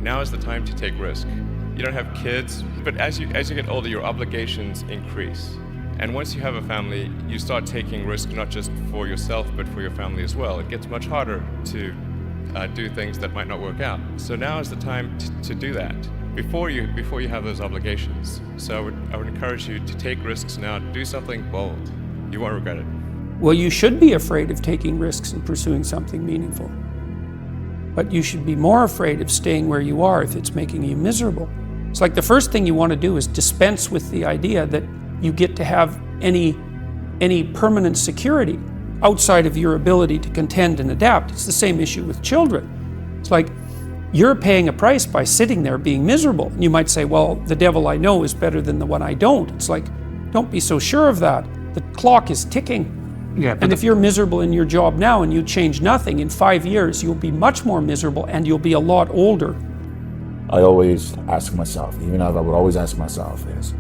now is the time to take risk. You don't have kids, but as you get older, your obligations increase. And once you have a family, you start taking risk not just for yourself, but for your family as well. It gets much harder to do things that might not work out. So now is the time to do that before you have those obligations. So I would encourage you to take risks now. Do something bold. You won't regret it. Well, you should be afraid of taking risks and pursuing something meaningful. But you should be more afraid of staying where you are if it's making you miserable. It's like the first thing you want to do is dispense with the idea that you get to have any permanent security outside of your ability to contend and adapt. It's the same issue with children. It's like you're paying a price by sitting there being miserable. And you might say, well, the devil I know is better than the one I don't. It's like, don't be so sure of that. The clock is ticking. Yeah, and if you're miserable in your job now and you change nothing, in 5 years you'll be much more miserable and you'll be a lot older. I always ask myself, even as I would always ask myself, is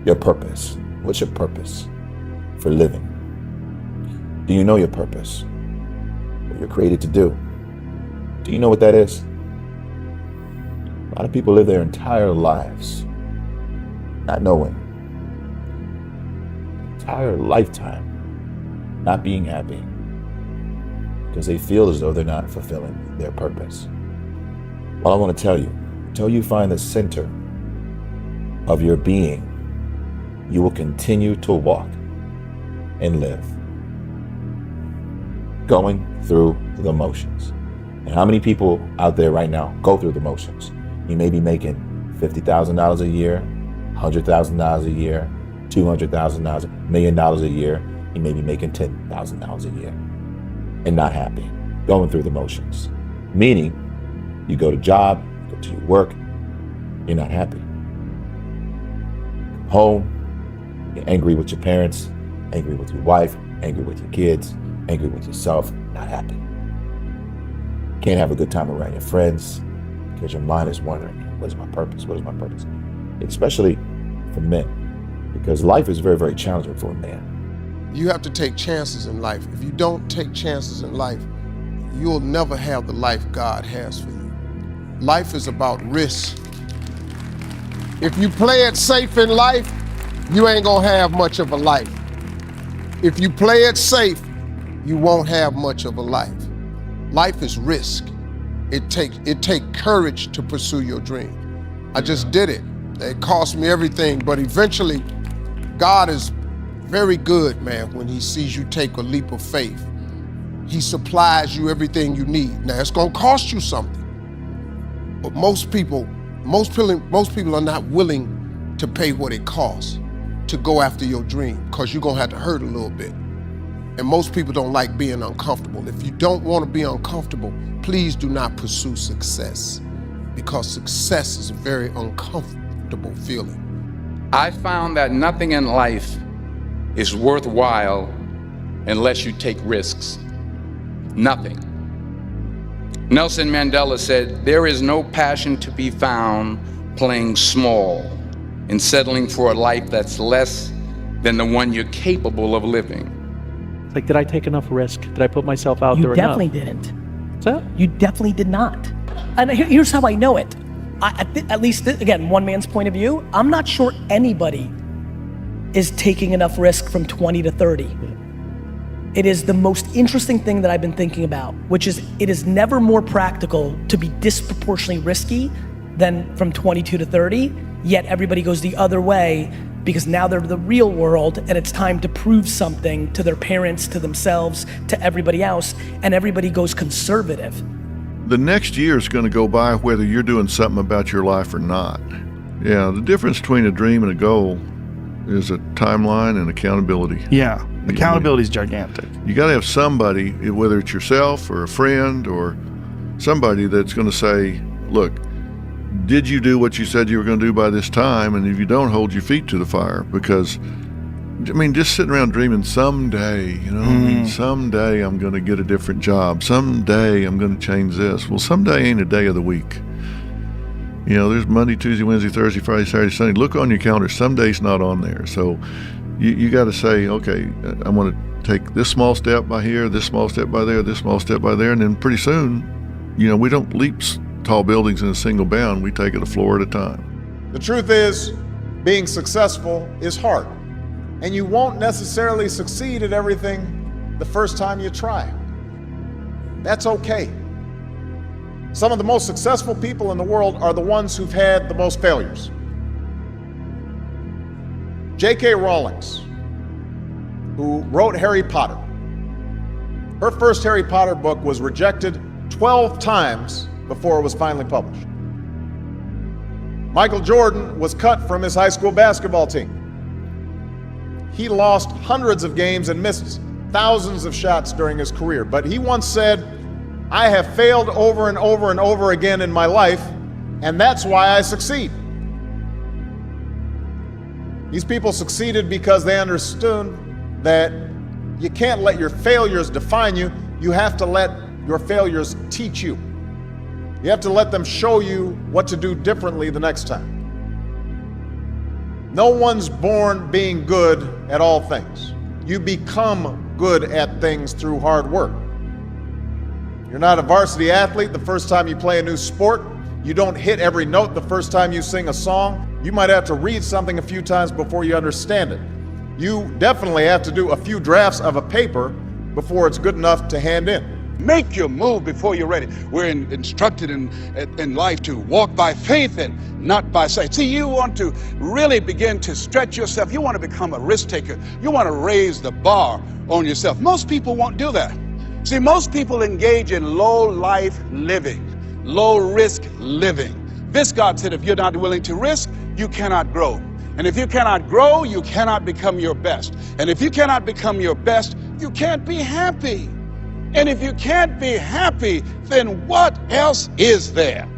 your purpose. What's your purpose for living? Do you know your purpose? What you're created to do? Do you know what that is? A lot of people live their entire lives not knowing. Entire lifetime not being happy because they feel as though they're not fulfilling their purpose. Well, I want to tell you, until you find the center of your being, you will continue to walk and live, going through the motions. And how many people out there right now go through the motions? You may be making $50,000 a year, $100,000 a year, $200,000, $1 million a year. You may be making $10,000 a year and not happy, going through the motions. Meaning, you go to job, you go to your work, you're not happy. Home, you're angry with your parents, angry with your wife, angry with your kids, angry with yourself, not happy. Can't have a good time around your friends because your mind is wondering, what is my purpose? What is my purpose? Especially for men, because life is very, very challenging for a man. You have to take chances in life. If you don't take chances in life, you'll never have the life God has for you. Life is about risk. If you play it safe in life, you ain't gonna have much of a life. If you play it safe, you won't have much of a life. Life is risk. It takes courage to pursue your dream. I just did it. It cost me everything, but eventually, God is very good, man, when he sees you take a leap of faith. He supplies you everything you need. Now, it's gonna cost you something, but most people are not willing to pay what it costs to go after your dream, because you're gonna have to hurt a little bit. And most people don't like being uncomfortable. If you don't wanna be uncomfortable, please do not pursue success, because success is a very uncomfortable feeling. I found that nothing in life is worthwhile unless you take risks. Nothing. Nelson Mandela said, "There is no passion to be found playing small and settling for a life that's less than the one you're capable of living." It's like, did I take enough risk? Did I put myself out there enough? You definitely didn't. What's that? You definitely did not. And here's how I know it. At least, again, one man's point of view, I'm not sure anybody is taking enough risk from 20 to 30. It is the most interesting thing that I've been thinking about, which is it is never more practical to be disproportionately risky than from 22 to 30, yet everybody goes the other way because now they're the real world and it's time to prove something to their parents, to themselves, to everybody else, and everybody goes conservative. The next year is going to go by whether you're doing something about your life or not. Yeah, the difference between a dream and a goal is a timeline and accountability. Yeah, accountability is gigantic. You got to have somebody, whether it's yourself or a friend or somebody, that's going to say, look, did you do what you said you were going to do by this time? And if you don't, hold your feet to the fire. Because, I mean, just sitting around dreaming someday, someday I'm going to get a different job. Someday I'm going to change this. Well, someday ain't a day of the week. You know, there's Monday, Tuesday, Wednesday, Thursday, Friday, Saturday, Sunday. Look on your calendar. Some days not on there. So you got to say, okay, I want to take this small step by here, this small step by there, this small step by there. And then pretty soon, you know, we don't leap tall buildings in a single bound. We take it a floor at a time. The truth is, being successful is hard, and you won't necessarily succeed at everything the first time you try. That's okay. Some of the most successful people in the world are the ones who've had the most failures. J.K. Rowling, who wrote Harry Potter, her first Harry Potter book was rejected 12 times before it was finally published. Michael Jordan was cut from his high school basketball team. He lost hundreds of games and missed thousands of shots during his career, but he once said, "I have failed over and over and over again in my life, and that's why I succeed." These people succeeded because they understood that you can't let your failures define you. You have to let your failures teach you. You have to let them show you what to do differently the next time. No one's born being good at all things. You become good at things through hard work. You're not a varsity athlete the first time you play a new sport. You don't hit every note the first time you sing a song. You might have to read something a few times before you understand it. You definitely have to do a few drafts of a paper before it's good enough to hand in. Make your move before you're ready. We're instructed in life to walk by faith and not by sight. See, you want to really begin to stretch yourself. You want to become a risk taker. You want to raise the bar on yourself. Most people won't do that. See, most people engage in low life living, low risk living. This God said, if you're not willing to risk, you cannot grow. And if you cannot grow, you cannot become your best. And if you cannot become your best, you can't be happy. And if you can't be happy, then what else is there?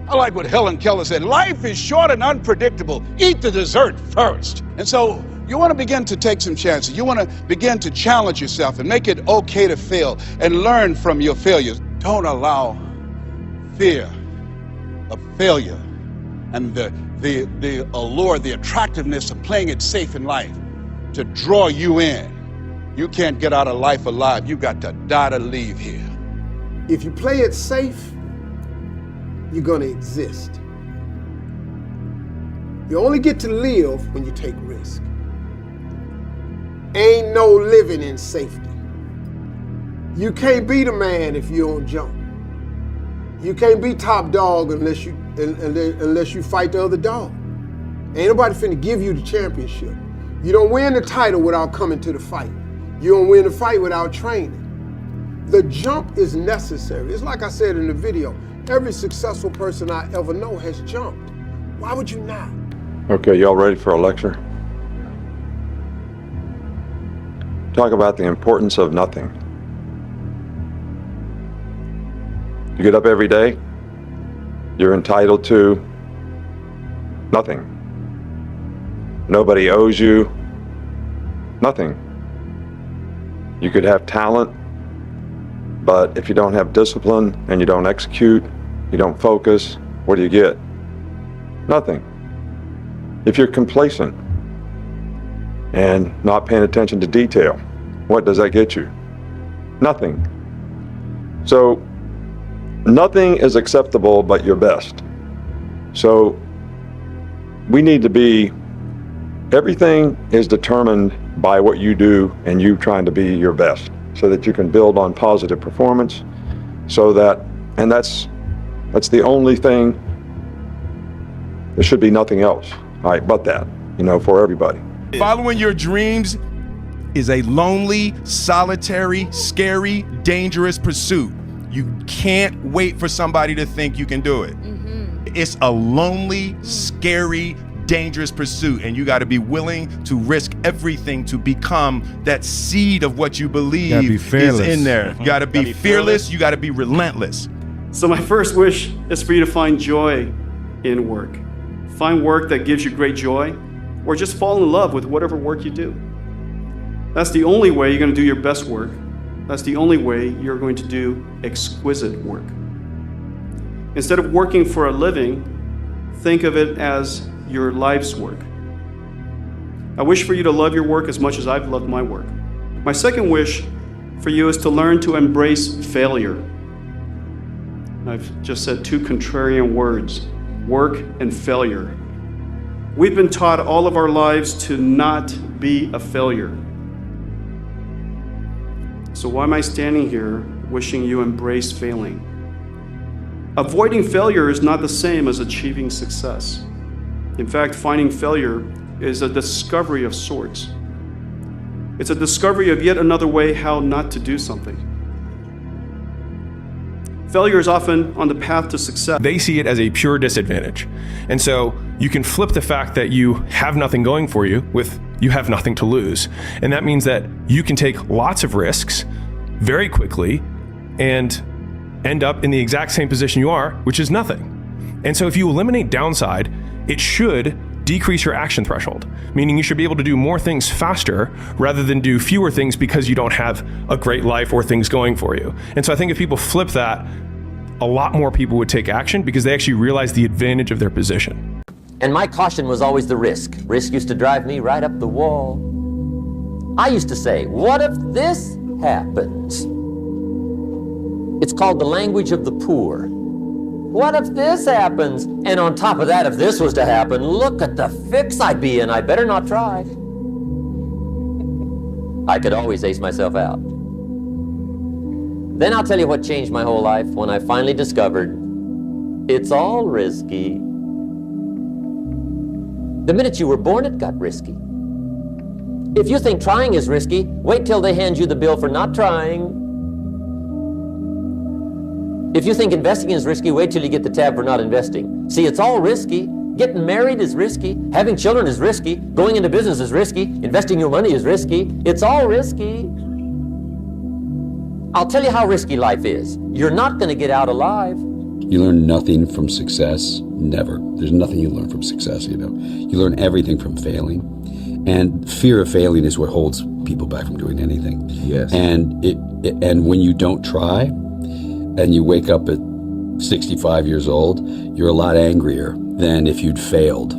I like what Helen Keller said, life is short and unpredictable. Eat the dessert first. And so you want to begin to take some chances. You want to begin to challenge yourself and make it okay to fail and learn from your failures. Don't allow fear of failure and the allure, the attractiveness of playing it safe in life to draw you in. You can't get out of life alive. You got to die to leave here. If you play it safe, you're going to exist. You only get to live when you take risk. Ain't no living in safety. You can't be the man if you don't jump. You can't be top dog unless you fight the other dog. Ain't nobody finna give you the championship. You don't win the title without coming to the fight. You don't win the fight without training. The jump is necessary. It's like I said in the video, every successful person I ever know has jumped. Why would you not? Okay, y'all ready for a lecture? Talk about the importance of nothing. You get up every day, you're entitled to nothing. Nobody owes you nothing. You could have talent, but if you don't have discipline and you don't execute, you don't focus, what do you get? Nothing. If you're complacent and not paying attention to detail, what does that get you? Nothing. So, nothing is acceptable but your best. So, we need to be, everything is determined by what you do and you trying to be your best so that you can build on positive performance so that, and that's the only thing, there should be nothing else, all right, but that, for everybody. Following your dreams is a lonely, solitary, scary, dangerous pursuit. You can't wait for somebody to think you can do it. It's a lonely, scary, dangerous pursuit, and you got to be willing to risk everything to become that seed of what you believe is in there. You got to be fearless, you got to be relentless. So my first wish is for you to find joy in work. Find work that gives you great joy, or just fall in love with whatever work you do. That's the only way you're going to do your best work. That's the only way you're going to do exquisite work. Instead of working for a living, think of it as your life's work. I wish for you to love your work as much as I've loved my work. My second wish for you is to learn to embrace failure. I've just said two contrarian words, work and failure. We've been taught all of our lives to not be a failure. So why am I standing here wishing you embrace failing? Avoiding failure is not the same as achieving success. In fact, finding failure is a discovery of sorts. It's a discovery of yet another way how not to do something. Failure is often on the path to success. They see it as a pure disadvantage. And so you can flip the fact that you have nothing going for you with you have nothing to lose. And that means that you can take lots of risks very quickly and end up in the exact same position you are, which is nothing. And so if you eliminate downside, it should decrease your action threshold, meaning you should be able to do more things faster rather than do fewer things because you don't have a great life or things going for you. And so I think if people flip that, a lot more people would take action because they actually realize the advantage of their position. And my caution was always the risk. Risk used to drive me right up the wall. I used to say, what if this happens? It's called the language of the poor. What if this happens? And on top of that, if this was to happen, look at the fix I'd be in. I better not try. I could always ace myself out. Then I'll tell you what changed my whole life when I finally discovered it's all risky. The minute you were born, it got risky. If you think trying is risky, wait till they hand you the bill for not trying. If you think investing is risky, wait till you get the tab for not investing. See, it's all risky. Getting married is risky. Having children is risky. Going into business is risky. Investing your money is risky. It's all risky. I'll tell you how risky life is. You're not going to get out alive. You learn nothing from success, never. There's nothing you learn from success, you know. You learn everything from failing. And fear of failing is what holds people back from doing anything. Yes. And and when you don't try, and you wake up at 65 years old, you're a lot angrier than if you'd failed.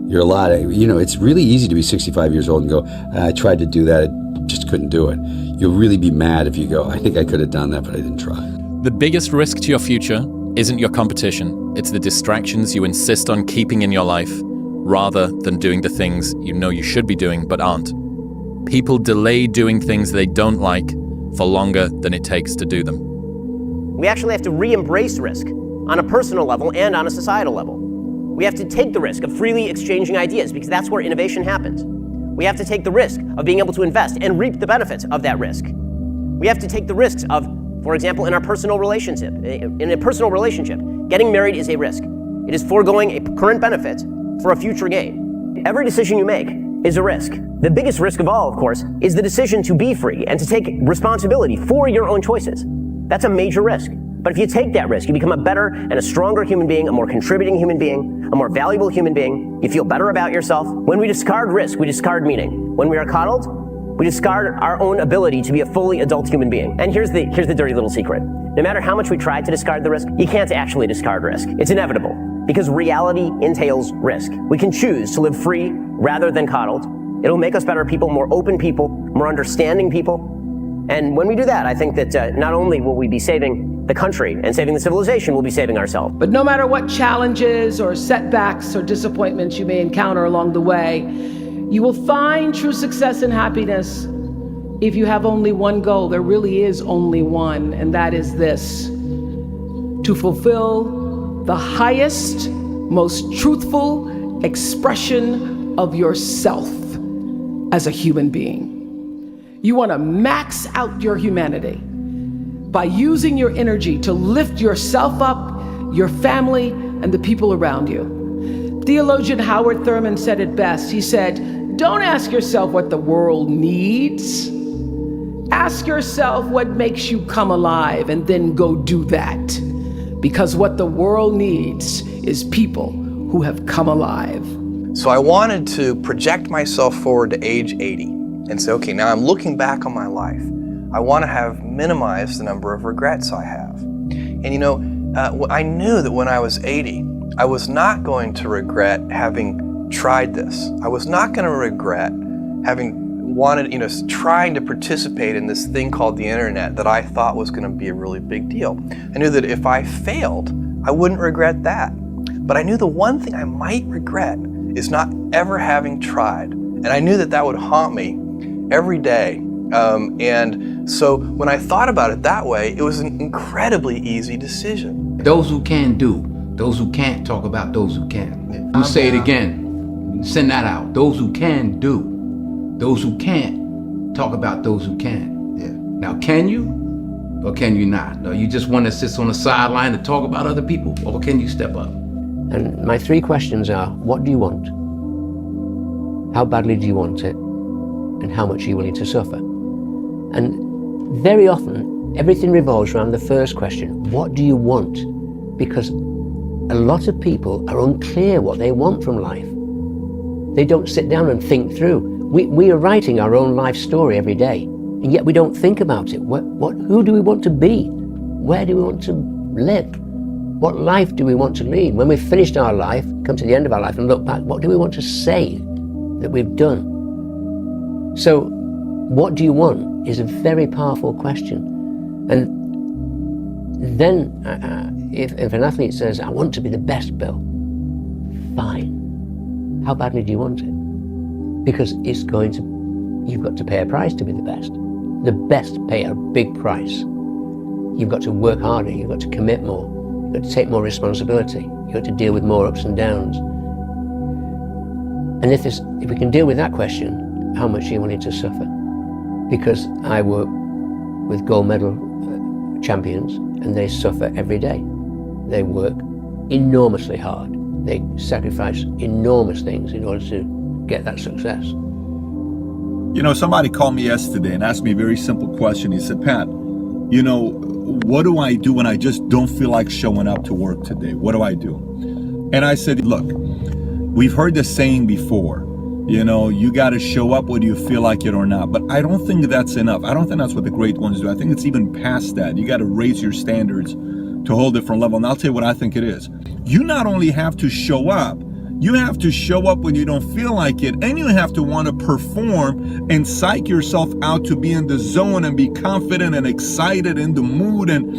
You're a lot, you know, it's really easy to be 65 years old and go, I tried to do that, I just couldn't do it. You'll really be mad if you go, I think I could have done that, but I didn't try. The biggest risk to your future isn't your competition. It's the distractions you insist on keeping in your life rather than doing the things you know you should be doing but aren't. People delay doing things they don't like for longer than it takes to do them. We actually have to re-embrace risk on a personal level and on a societal level. We have to take the risk of freely exchanging ideas because that's where innovation happens. We have to take the risk of being able to invest and reap the benefits of that risk. We have to take the risks of, for example, in our personal relationship. In a personal relationship, getting married is a risk. It is foregoing a current benefit for a future gain. Every decision you make is a risk. The biggest risk of all, of course, is the decision to be free and to take responsibility for your own choices. That's a major risk. But if you take that risk, you become a better and a stronger human being, a more contributing human being, a more valuable human being. You feel better about yourself. When we discard risk, we discard meaning. When we are coddled, we discard our own ability to be a fully adult human being. And here's the dirty little secret. No matter how much we try to discard the risk, you can't actually discard risk. It's inevitable because reality entails risk. We can choose to live free rather than coddled. It'll make us better people, more open people, more understanding people. And when we do that, I think that not only will we be saving the country and saving the civilization, we'll be saving ourselves. But no matter what challenges or setbacks or disappointments you may encounter along the way, you will find true success and happiness if you have only one goal. There really is only one, and that is this: to fulfill the highest, most truthful expression of yourself as a human being. You want to max out your humanity by using your energy to lift yourself up, your family, and the people around you. Theologian Howard Thurman said it best. He said, don't ask yourself what the world needs. Ask yourself what makes you come alive, and then go do that. Because what the world needs is people who have come alive. So I wanted to project myself forward to age 80 and say, okay, now I'm looking back on my life. I want to have minimized the number of regrets I have. And you know, I knew that when I was 80, I was not going to regret having tried this. I was not going to regret having trying to participate in this thing called the internet that I thought was going to be a really big deal. I knew that if I failed, I wouldn't regret that. But I knew the one thing I might regret is not ever having tried. And I knew that that would haunt me every day. And so when I thought about it that way, it was an incredibly easy decision. Those who can do, those who can't talk about those who can. I'll say it again, send that out. Those who can do, those who can't talk about those who can. Yeah. Now, can you or can you not? No, you just want to sit on the sideline to talk about other people, or can you step up? And my 3 questions are, what do you want? How badly do you want it? And how much are you willing to suffer? And very often, everything revolves around the first question, what do you want? Because a lot of people are unclear what they want from life. They don't sit down and think through. We are writing our own life story every day, and yet we don't think about it. Who do we want to be? Where do we want to live? What life do we want to lead? When we've finished our life, come to the end of our life and look back, what do we want to say that we've done? So, what do you want is a very powerful question. And then, if an athlete says, I want to be the best, Bill, fine. How badly do you want it? Because you've got to pay a price to be the best. The best pay a big price. You've got to work harder, you've got to commit more, you've got to take more responsibility, you've got to deal with more ups and downs. And if we can deal with that question, how much are you willing to suffer? Because I work with gold medal champions and they suffer every day. They work enormously hard. They sacrifice enormous things in order to get that success. You know, somebody called me yesterday and asked me a very simple question. He said, Pat, what do I do when I just don't feel like showing up to work today? What do I do? And I said, look, we've heard the saying before, you got to show up whether you feel like it or not. But I don't think that's enough. I don't think that's what the great ones do. I think it's even past that. You got to raise your standards to a whole different level. And I'll tell you what I think it is. You not only have to show up, you have to show up when you don't feel like it, and you have to want to perform and psych yourself out to be in the zone and be confident and excited in the mood and,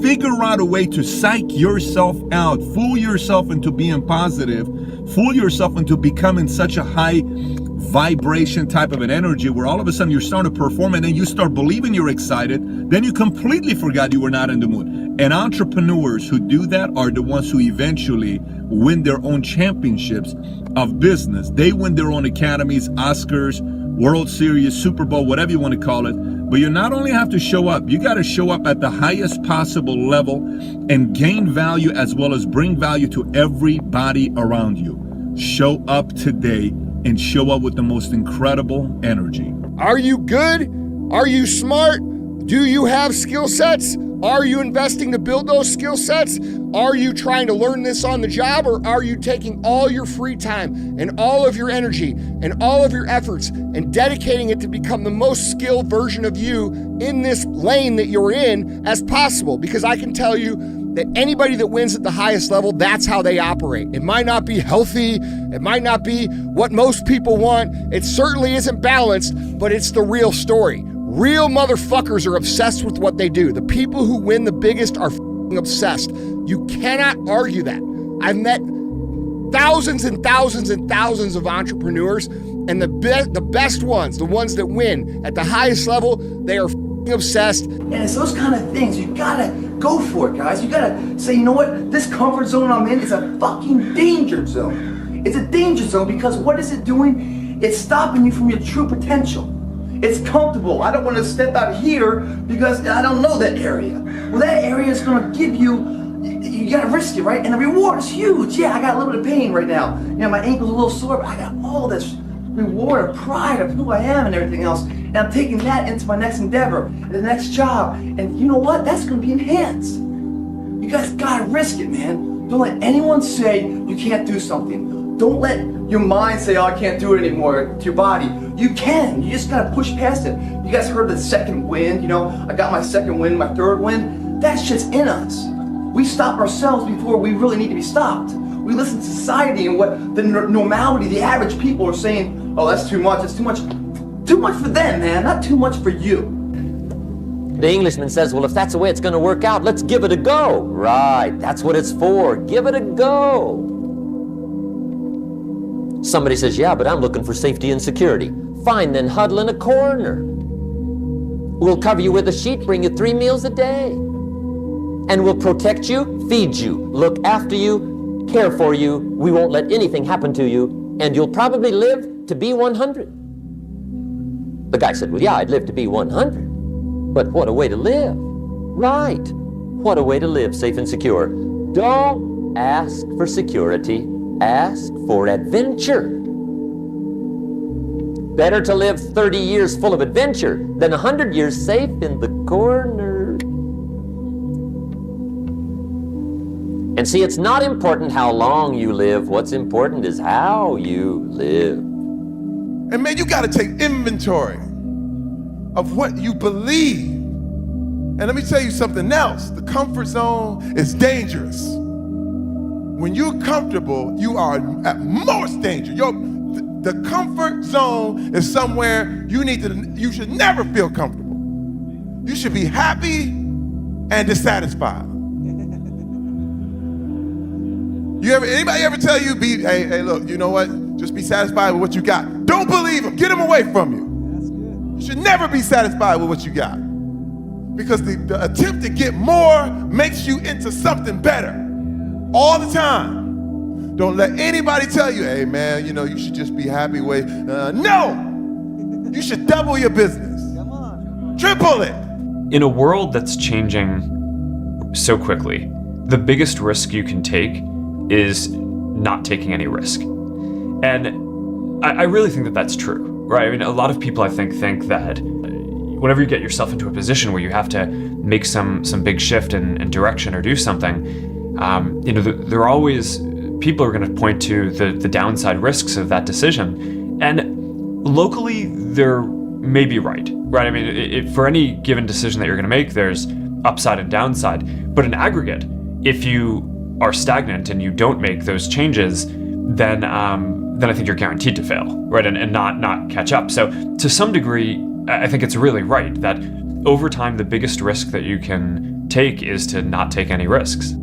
figure out a way to psych yourself out, fool yourself into being positive, fool yourself into becoming such a high vibration type of an energy where all of a sudden you're starting to perform and then you start believing you're excited, then you completely forgot you were not in the mood. And entrepreneurs who do that are the ones who eventually win their own championships of business. They win their own academies, Oscars, World Series, Super Bowl, whatever you want to call it. But you not only have to show up, you got to show up at the highest possible level and gain value as well as bring value to everybody around you. Show up today and show up with the most incredible energy. Are you good? Are you smart? Do you have skill sets? Are you investing to build those skill sets? Are you trying to learn this on the job, or are you taking all your free time and all of your energy and all of your efforts and dedicating it to become the most skilled version of you in this lane that you're in as possible? Because I can tell you that anybody that wins at the highest level, that's how they operate. It might not be healthy, it might not be what most people want, it certainly isn't balanced, but it's the real story. Real motherfuckers are obsessed with what they do. The people who win the biggest are obsessed. You cannot argue that. I've met thousands and thousands and thousands of entrepreneurs, and the best ones, the ones that win at the highest level, they are obsessed. And it's those kind of things, you gotta go for it, guys. You gotta say, you know what, this comfort zone I'm in is a fucking danger zone. It's a danger zone because what is it doing? It's stopping you from your true potential. It's comfortable. I don't want to step out here because I don't know that area. Well, that area is going to give you gotta risk it, right? And the reward is huge. Yeah, I got a little bit of pain right now. My ankle's a little sore, but I got all this reward of pride of who I am and everything else. And I'm taking that into my next endeavor, the next job. And you know what? That's going to be enhanced. You guys got to risk it, man. Don't let anyone say you can't do something. Don't let your mind say, oh, I can't do it anymore to your body. You can. You just got to push past it. You guys heard the second wind. I got my second wind, my third wind. That shit's in us. We stop ourselves before we really need to be stopped. We listen to society and what the normality, the average people are saying, oh, that's too much, it's too much. Too much for them, man, not too much for you. The Englishman says, well, if that's the way it's going to work out, let's give it a go. Right, that's what it's for. Give it a go. Somebody says, yeah, but I'm looking for safety and security. Fine, then huddle in a corner. We'll cover you with a sheet, bring you 3 meals a day. And we'll protect you, feed you, look after you, care for you. We won't let anything happen to you, and you'll probably live to be 100. The guy said, well, yeah, I'd live to be 100. But what a way to live. Right. What a way to live, safe and secure. Don't ask for security. Ask for adventure. Better to live 30 years full of adventure than 100 years safe in the corner. And see, it's not important how long you live. What's important is how you live. And man, you got to take inventory of what you believe. And let me tell you something else. The comfort zone is dangerous. When you're comfortable, you are at most danger. The comfort zone is somewhere you should never feel comfortable. You should be happy and dissatisfied. Anybody ever tell you, hey, look, you know what? Just be satisfied with what you got. Don't believe them. Get them away from you. You should never be satisfied with what you got. Because the attempt to get more makes you into something better all the time. Don't let anybody tell you, hey man, you should just be happy with, no! You should double your business. Come on. Triple it. In a world that's changing so quickly, the biggest risk you can take is not taking any risk. And I really think that that's true, right? I mean, a lot of people I think that whenever you get yourself into a position where you have to make some big shift in direction or do something, there are always people are going to point to the downside risks of that decision. And locally, they're maybe right? I mean, for any given decision that you're going to make, there's upside and downside. But in aggregate, if you are stagnant and you don't make those changes, then I think you're guaranteed to fail, right? And not catch up. So to some degree, I think it's really right that over time, the biggest risk that you can take is to not take any risks.